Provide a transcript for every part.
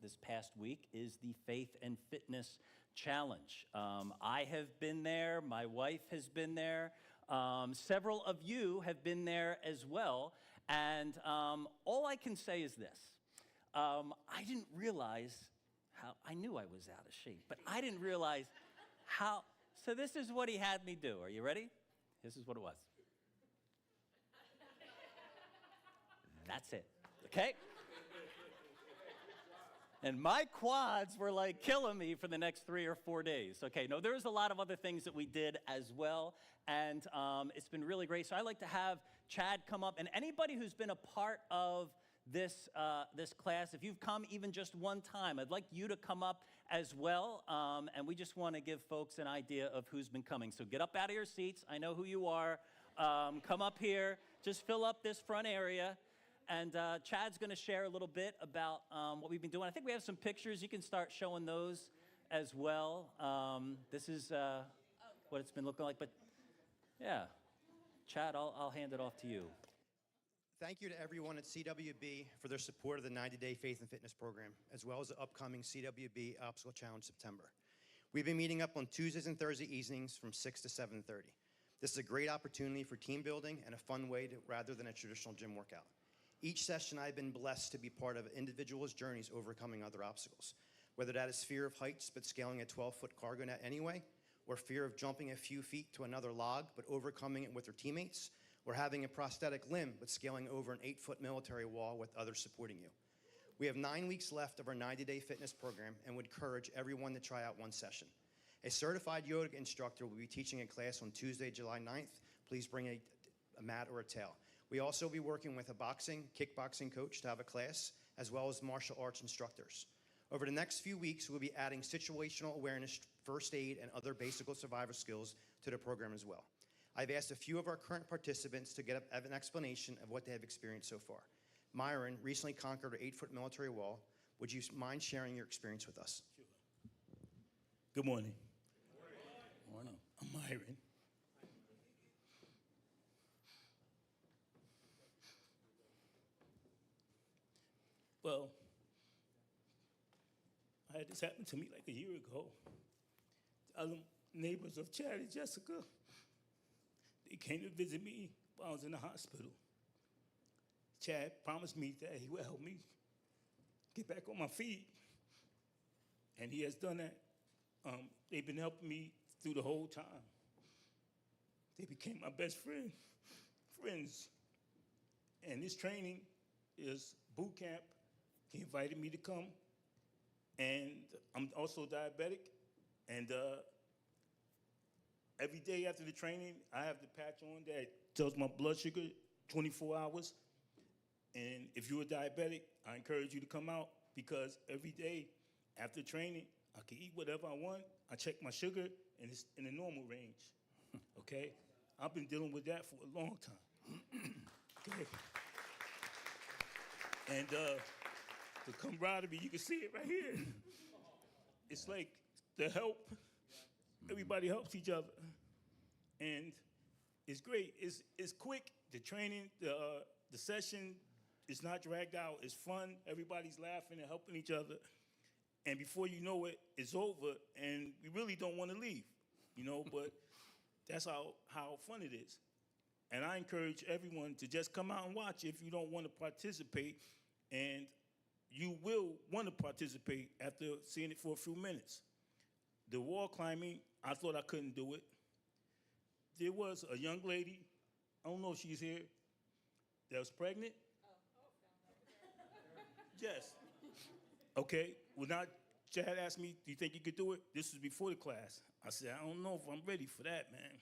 this past week is the Faith and Fitness Challenge. I have been there, my wife has been there, several of you have been there as well, and all I can say is this. I didn't realize I knew I was out of shape, but I didn't realize so this is what he had me do. Are you ready? This is what it was. That's it, okay? And my quads were like killing me for the next 3 or 4 days. Okay, no, there's a lot of other things that we did as well, and it's been really great. So I'd like to have Chad come up, and anybody who's been a part of this class, if you've come even just one time, I'd like you to come up as well, and we just want to give folks an idea of who's been coming. So get up out of your seats. I know who you are. Come up here. Just fill up this front area. And Chad's going to share a little bit about what we've been doing. I think we have some pictures. You can start showing those as well. This is what it's been looking like. But yeah, Chad, I'll hand it off to you. Thank you to everyone at CWB for their support of the 90-Day Faith and Fitness Program, as well as the upcoming CWB Obstacle Challenge September. We've been meeting up on Tuesdays and Thursday evenings from 6 to 7:30. This is a great opportunity for team building and a fun way rather than a traditional gym workout. Each session, I've been blessed to be part of individuals' journeys overcoming other obstacles, whether that is fear of heights but scaling a 12-foot cargo net anyway, or fear of jumping a few feet to another log but overcoming it with their teammates, or having a prosthetic limb but scaling over an 8-foot military wall with others supporting you. We have 9 weeks left of our 90-day fitness program and would encourage everyone to try out one session. A certified yoga instructor will be teaching a class on Tuesday, July 9th. Please bring a mat or a towel. We also will be working with a kickboxing coach to have a class, as well as martial arts instructors. Over the next few weeks, we'll be adding situational awareness, first aid, and other basic survival skills to the program as well. I've asked a few of our current participants to get an explanation of what they have experienced so far. Myron recently conquered an 8-foot military wall. Would you mind sharing your experience with us? Sure. Good morning. Good morning. I'm Myron. Well, I had this happen to me like a year ago. The other neighbors of Chad and Jessica, they came to visit me while I was in the hospital. Chad promised me that he would help me get back on my feet, and he has done that. They've been helping me through the whole time. They became my best friends. And this training is boot camp. He invited me to come, and I'm also diabetic, and every day after the training, I have the patch on that tells my blood sugar 24 hours, and if you're a diabetic, I encourage you to come out, because every day after training, I can eat whatever I want, I check my sugar, and it's in the normal range, okay? I've been dealing with that for a long time, okay? And the camaraderie, you can see it right here. It's like the help. Everybody helps each other. And it's great. It's quick. The training, the session is not dragged out. It's fun. Everybody's laughing and helping each other. And before you know it, it's over. And we really don't want to leave, but that's how fun it is. And I encourage everyone to just come out and watch if you don't want to participate. And you will want to participate after seeing it for a few minutes. The wall climbing, I thought I couldn't do it. There was a young lady, I don't know if she's here, that was pregnant. Yes. Okay, well now Chad asked me, do you think you could do it? This was before the class. I said, I don't know if I'm ready for that, man.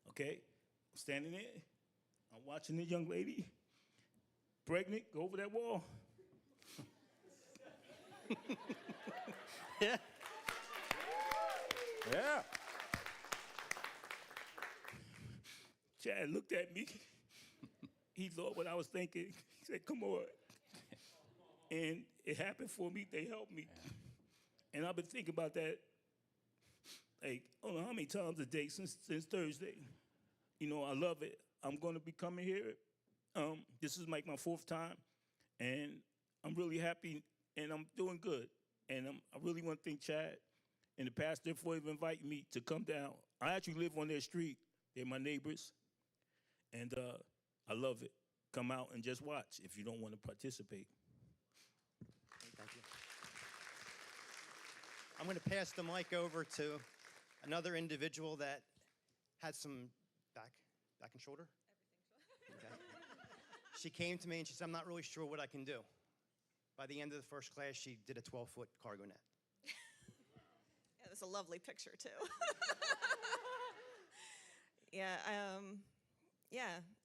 Okay, I'm standing there, I'm watching the young lady, pregnant, go over that wall. Yeah. Yeah. Chad looked at me. He thought what I was thinking. He said, come on. And it happened for me. They helped me. And I've been thinking about that, like, I don't know how many times a day since Thursday. I love it. I'm going to be coming here. This is like my 4th time. And I'm really happy and I'm doing good. And I really want to thank Chad and the pastor for even inviting me to come down. I actually live on their street. They're my neighbors, and I love it. Come out and just watch if you don't want to participate. Thank you. I'm going to pass the mic over to another individual that had some back and shoulder. Okay. She came to me and she said, I'm not really sure what I can do. By the end of the first class, she did a 12-foot cargo net. Yeah, that's a lovely picture, too. Yeah,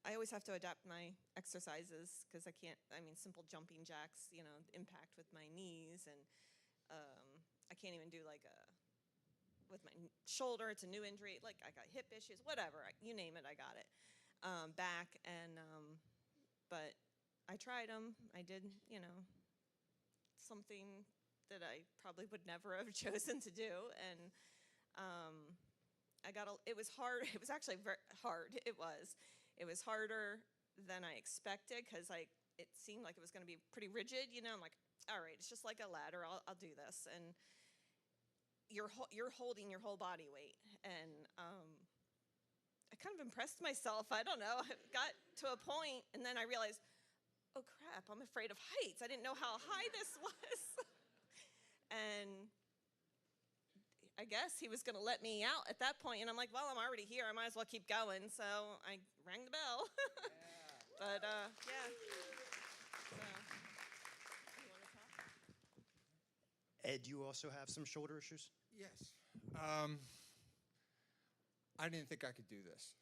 I always have to adapt my exercises because I can't, simple jumping jacks, impact with my knees, and I can't even do with my shoulder, it's a new injury, like I got hip issues, whatever, you name it, I got it. Back, but I tried them. I did, something that I probably would never have chosen to do, and it was hard. It was actually very hard. It was harder than I expected because it seemed like it was going to be pretty rigid. I'm like, all right, it's just like a ladder. I'll do this, and you're holding your whole body weight, and I kind of impressed myself. I don't know. I got to a point, and then I realized, oh crap, I'm afraid of heights. I didn't know how high this was, and I guess he was going to let me out at that point, and I'm like, well, I'm already here. I might as well keep going. So I rang the bell. Yeah. But, yeah. So, you want to talk? Ed, you also have some shoulder issues? Yes. I didn't think I could do this.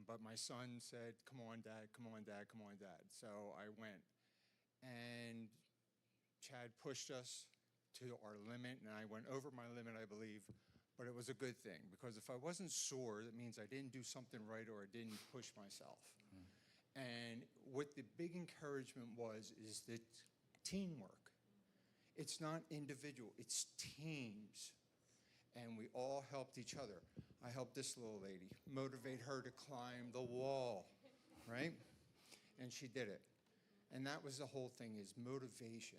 But my son said, come on, Dad, come on, Dad, come on, Dad. So I went. And Chad pushed us to our limit, and I went over my limit, I believe. But it was a good thing, because if I wasn't sore, that means I didn't do something right or I didn't push myself. And what the big encouragement is that teamwork. It's not individual, it's teams. And we all helped each other. I helped this little lady, motivate her to climb the wall, right? And she did it. And that was the whole thing, is motivation.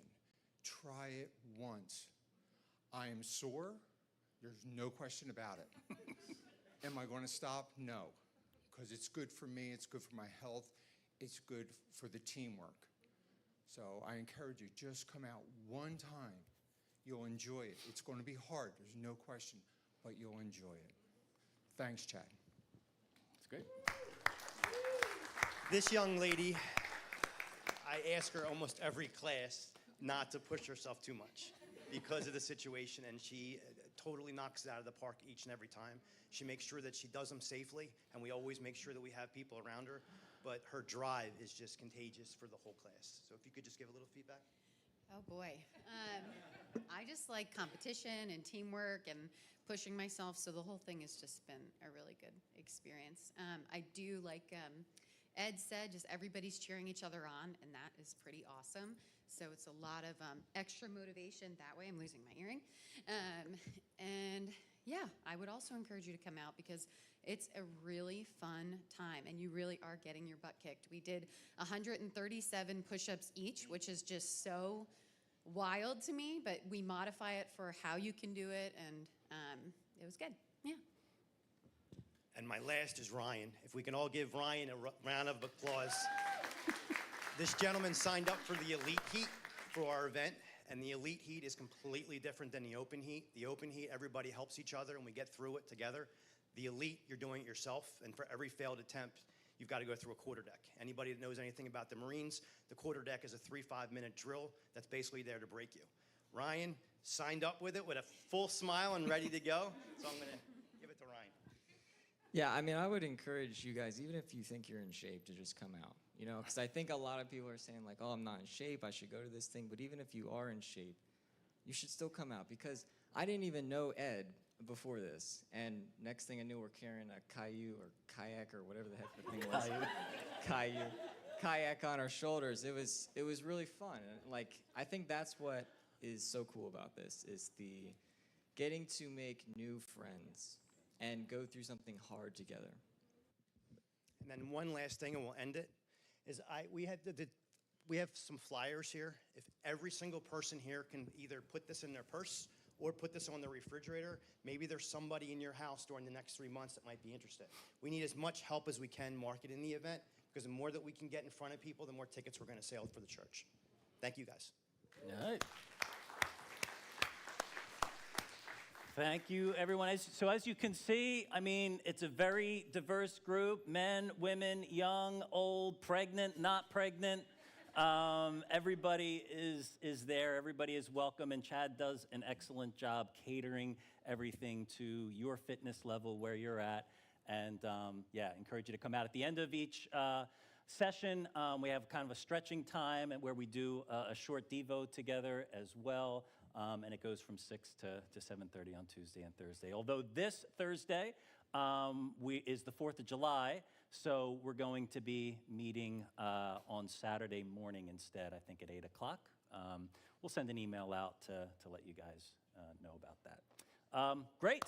Try it once. I am sore. There's no question about it. Am I going to stop? No. Because it's good for me. It's good for my health. It's good for the teamwork. So I encourage you, just come out one time. You'll enjoy it. It's going to be hard. There's no question. But you'll enjoy it. Thanks, Chad. That's great. This young lady, I ask her almost every class not to push herself too much because of the situation, and she totally knocks it out of the park each and every time. She makes sure that she does them safely, and we always make sure that we have people around her, but her drive is just contagious for the whole class. So if you could just give a little feedback. Oh boy. I just like competition and teamwork and pushing myself, so the whole thing has just been a really good experience. I do, like Ed said, just everybody's cheering each other on, and that is pretty awesome. So it's a lot of extra motivation that way. I'm losing my earring. And yeah, I would also encourage you to come out because it's a really fun time, and you really are getting your butt kicked. We did 137 push-ups each, which is just so wild to me, but we modify it for how you can do it, and it was good. Yeah. And my last is Ryan. If we can all give Ryan a round of applause. This gentleman signed up for the Elite Heat for our event, and the Elite Heat is completely different than the Open Heat. The Open Heat, everybody helps each other, and we get through it together. The Elite, you're doing it yourself, and for every failed attempt, you've got to go through a quarter deck. Anybody that knows anything about the Marines, the quarter deck is a 3-5-minute drill that's basically there to break you. Ryan signed up with it with a full smile and ready to go, so I'm going to give it to Ryan. Yeah, I mean, I would encourage you guys, even if you think you're in shape, to just come out. You know, because I think a lot of people are saying, like, oh, I'm not in shape, I should go to this thing. But even if you are in shape, you should still come out. Because I didn't even know Ed before this. And next thing I knew, we're carrying a kayak or whatever the heck the thing was. Kayak on our shoulders. It was really fun. And, like, I think that's what is so cool about this, is the getting to make new friends and go through something hard together. And then one last thing, and we'll end it, is we had we have some flyers here. If every single person here can either put this in their purse or put this on the refrigerator, maybe there's somebody in your house during the next 3 months that might be interested. We need as much help as we can marketing the event, because the more that we can get in front of people, the more tickets we're going to sell for the church. Thank you, guys. All right. Thank you, everyone. So as you can see, I mean, it's a very diverse group: men, women, young, old, pregnant, not pregnant. Everybody is there. Everybody is welcome, and Chad does an excellent job catering everything to your fitness level where you're at. And yeah, encourage you to come out at the end of each session. We have kind of a stretching time where we do a short devo together as well. And it goes from 6 to 7:30 on Tuesday and Thursday. Although this Thursday is the 4th of July, so we're going to be meeting on Saturday morning instead, I think at 8 o'clock. We'll send an email out to let you guys know about that. Great.